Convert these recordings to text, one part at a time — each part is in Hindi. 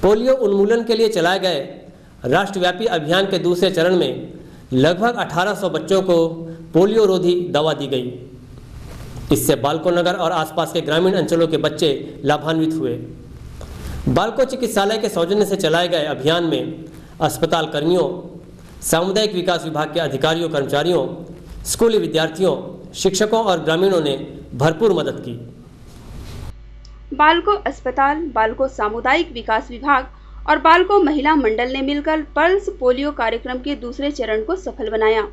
पोलियो उन्मूलन के लिए चलाए गए राष्ट्रव्यापी अभियान के दूसरे चरण में लगभग 1800 बच्चों को पोलियो रोधी दवा दी गई। इससे बालको नगर और आसपास के ग्रामीण अंचलों के बच्चे लाभान्वित हुए। बालको चिकित्सालय के सौजन्य से चलाए गए अभियान में अस्पताल कर्मियों, सामुदायिक विकास विभाग के अधिकारियों कर्मचारियों, स्कूली विद्यार्थियों, शिक्षकों और ग्रामीणों ने भरपूर मदद की। बालको अस्पताल, बालको सामुदायिक विकास विभाग और बालको महिला मंडल ने मिलकर पल्स पोलियो कार्यक्रम के दूसरे चरण को सफल बनाया।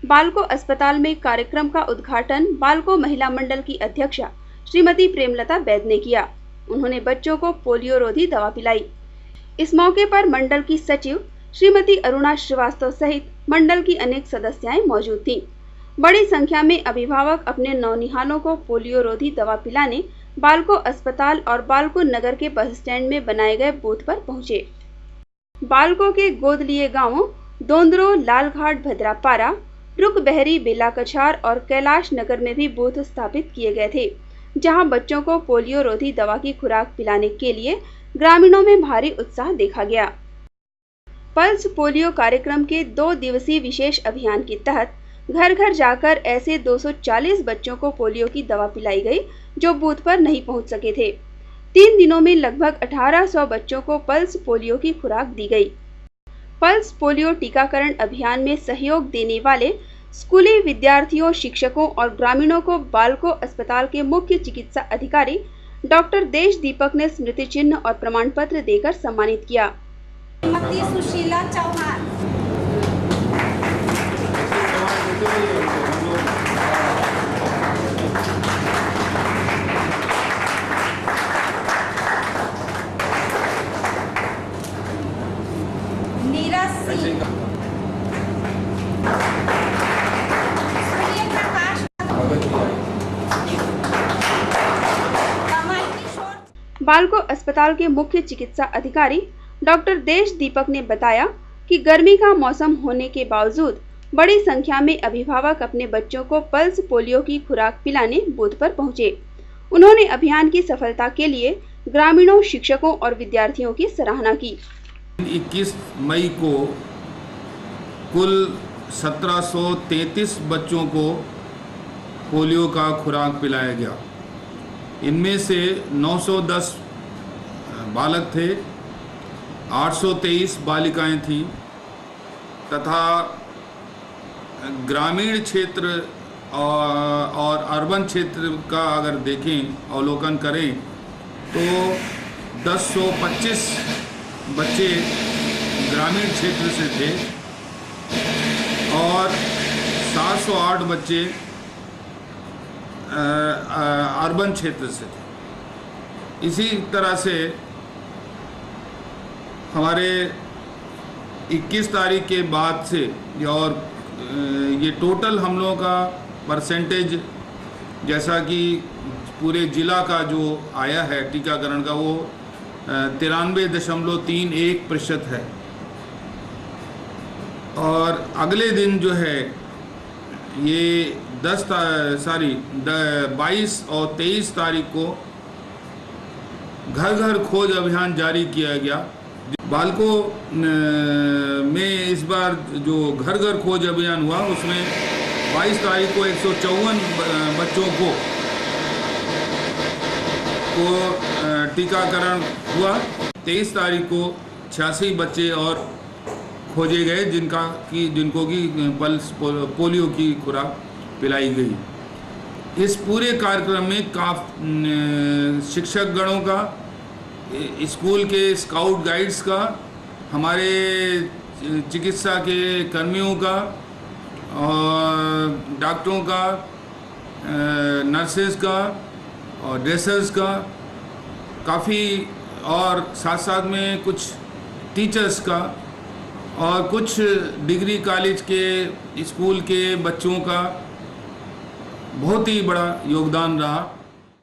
बालको अस्पताल में कार्यक्रम का उद्घाटन बालको महिला मंडल की अध्यक्षा श्रीमती प्रेमलता बैद ने किया। उन्होंने बच्चों को पोलियो रोधी दवा पिलाई। इस मौके पर मंडल की सचिव श्रीमती अरुणा श्रीवास्तव सहित मंडल की अनेक सदस्याएं मौजूद थीं। बड़ी संख्या में अभिभावक अपने नौनिहालों को पोलियो रोधी दवा पिलाने बालको अस्पताल और बालको नगर के बस स्टैंड में बनाए गए बूथ पर पहुंचे। बालको के गोद लिए गांवों दोंदरो, लालघाट, भद्रापारा, रुकबहरी, बेलाकछार और कैलाश नगर में भी बूथ स्थापित किए गए थे, जहां बच्चों को पोलियो रोधी दवा की खुराक पिलाने के लिए ग्रामीणों में भारी उत्साह देखा गया। पल्स पोलियो कार्यक्रम के 2 दिवसीय विशेष अभियान के तहत घर घर जाकर ऐसे 240 बच्चों को पोलियो की दवा पिलाई गई जो बूथ पर नहीं पहुंच सके थे। 3 दिनों में लगभग 1800 बच्चों को पल्स पोलियो की खुराक दी गई। पल्स पोलियो टीकाकरण अभियान में सहयोग देने वाले स्कूली विद्यार्थियों, शिक्षकों और ग्रामीणों को बालको अस्पताल के मुख्य चिकित्सा अधिकारी डॉक्टर देश दीपक ने स्मृति चिन्ह और प्रमाण पत्र देकर सम्मानित किया। सुशीला चौहान, बालको अस्पताल के मुख्य चिकित्सा अधिकारी डॉक्टर देश दीपक ने बताया कि गर्मी का मौसम होने के बावजूद बड़ी संख्या में अभिभावक अपने बच्चों को पल्स पोलियो की खुराक पिलाने बूथ पर पहुंचे। उन्होंने अभियान की सफलता के लिए ग्रामीणों, शिक्षकों और विद्यार्थियों की सराहना की। 21 मई को कुल 1733 बच्चों को पोलियो का खुराक पिलाया गया। इनमें से 910 बालक थे, 823 बालिकाएं थीं तथा ग्रामीण क्षेत्र और अर्बन क्षेत्र का अगर देखें, अवलोकन करें तो 1025 बच्चे ग्रामीण क्षेत्र से थे और 708 बच्चे अर्बन क्षेत्र से थे। इसी तरह से हमारे 21 तारीख के बाद से और ये टोटल हम लोगों का परसेंटेज जैसा कि पूरे ज़िला का जो आया है टीकाकरण का वो 93.31% है। और अगले दिन जो है ये 22 और 23 तारीख को घर घर खोज अभियान जारी किया गया। बालको में इस बार जो घर घर खोज अभियान हुआ उसमें 22 तारीख को 154 बच्चों को टीकाकरण हुआ। 23 तारीख को 86 बच्चे और खोजे गए जिनको की पल्स पोलियो की खुराक पिलाई गई। इस पूरे कार्यक्रम में शिक्षक गणों का, स्कूल के स्काउट गाइड्स का, हमारे चिकित्सा के कर्मियों का, और डॉक्टरों का, नर्सेज का और ड्रेसर्स का काफ़ी, और साथ साथ में कुछ टीचर्स का और कुछ डिग्री कॉलेज के, स्कूल के बच्चों का बहुत ही बड़ा योगदान रहा।